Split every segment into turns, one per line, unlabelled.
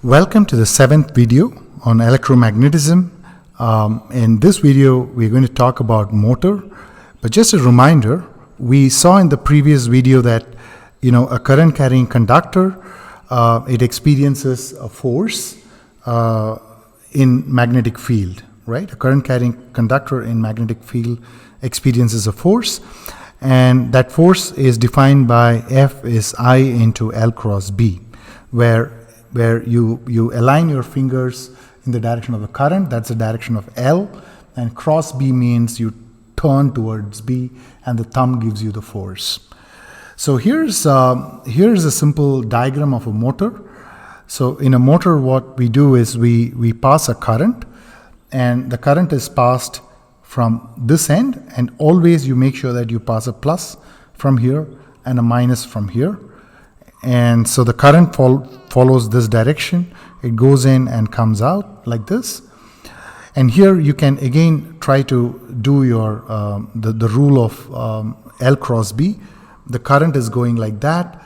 Welcome to the 7th video on electromagnetism. In this video, we're going to talk about motor. But just a reminder, we saw in the previous video that a current carrying conductor, it experiences a force in magnetic field, right? A current carrying conductor in magnetic field experiences a force, and that force is defined by F is I into L cross B, where you align your fingers in the direction of the current, that's the direction of L, and cross B means you turn towards B and the thumb gives you the force. So here's a simple diagram of a motor. So in a motor, what we do is we pass a current, and the current is passed from this end, and always you make sure that you pass a plus from here and a minus from here. And so the current follows this direction. It goes in and comes out like this. And here you can again try to do your the rule of L cross B. The current is going like that,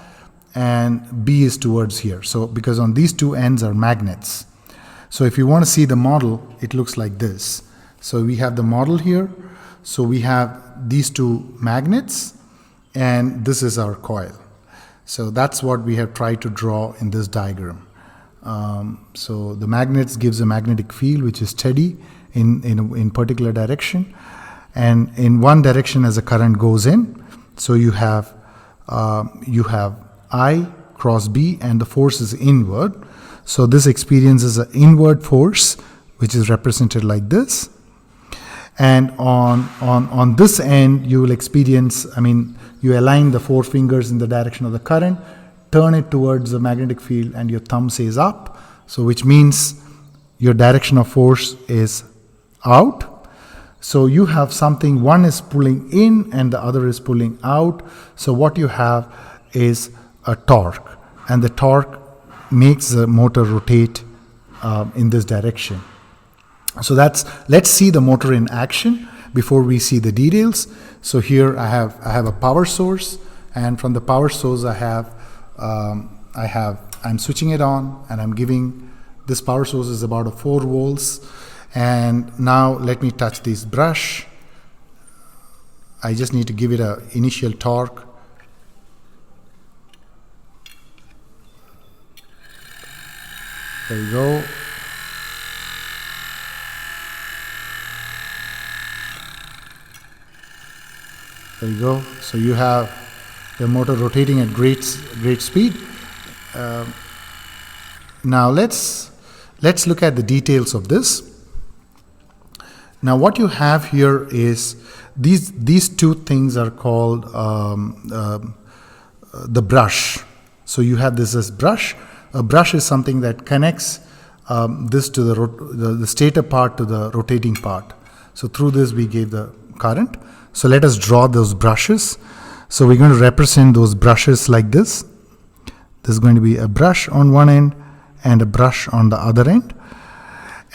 and B is towards here. So because on these two ends are magnets. So if you want to see the model, it looks like this. So we have the model here. So we have these two magnets, and this is our coil. So that's what we have tried to draw in this diagram. So the magnets gives a magnetic field which is steady in particular direction, and in one direction as the current goes in. So you have I cross B, and the force is inward. So this experiences an inward force which is represented like this. And on this end, you will experience, you align the four fingers in the direction of the current, turn it towards the magnetic field, and your thumb says up. So which means your direction of force is out. So you have something, one is pulling in and the other is pulling out. So what you have is a torque, and the torque makes the motor rotate in this direction. So let's see the motor in action before we see the details. So here I have a power source, and from the power source I'm switching it on, and I'm giving this power source is about a 4 volts. And now let me touch this brush. I just need to give it an initial torque. There we go. There you go. So you have the motor rotating at great speed. Now let's look at the details of this. Now what you have here is these two things are called the brush. So you have this as brush. A brush is something that connects this to the stator part to the rotating part. So through this we gave the current. So let us draw those brushes. So we're going to represent those brushes like this. There's going to be a brush on one end and a brush on the other end.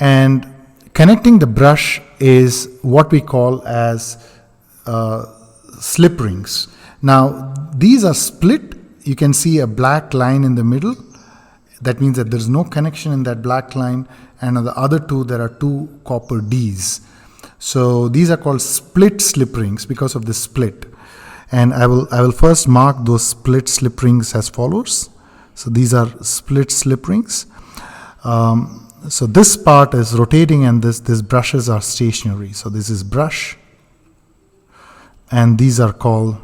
And connecting the brush is what we call as slip rings. Now these are split. You can see a black line in the middle. That means that there's no connection in that black line. And on the other two, there are two copper Ds. So these are called split slip rings because of the split. And I will first mark those split slip rings as follows. So these are split slip rings. So this part is rotating, and these brushes are stationary. So this is brush, and these are called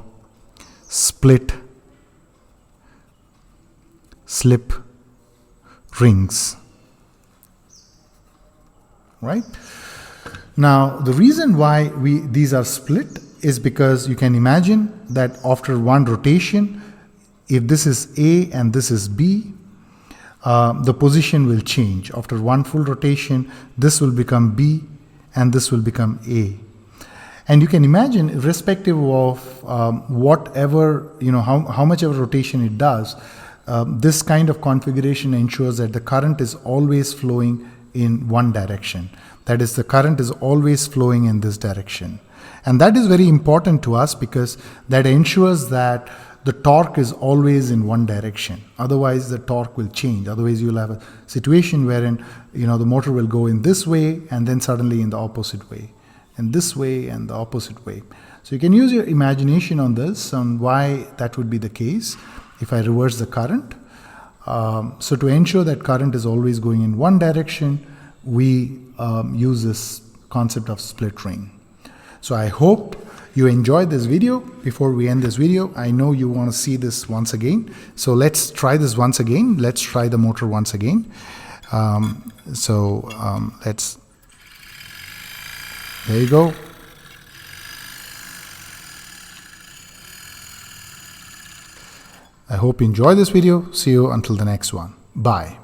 split slip rings, right? Now, the reason why these are split is because you can imagine that after one rotation, if this is A and this is B, the position will change. After one full rotation, this will become B and this will become A. And you can imagine, irrespective of whatever, how much of a rotation it does, this kind of configuration ensures that the current is always flowing in one direction. That is, the current is always flowing in this direction. And that is very important to us because that ensures that the torque is always in one direction. Otherwise, the torque will change. Otherwise, you'll have a situation wherein, the motor will go in this way and then suddenly in the opposite way, and this way and the opposite way. So you can use your imagination on this, on why that would be the case if I reverse the current. So to ensure that current is always going in one direction, we use this concept of split ring. So I hope you enjoyed this video. Before we end this video, I know you want to see this once again. So let's try this once again. Let's try the motor once again. There you go. I hope you enjoy this video. See you until the next one. Bye.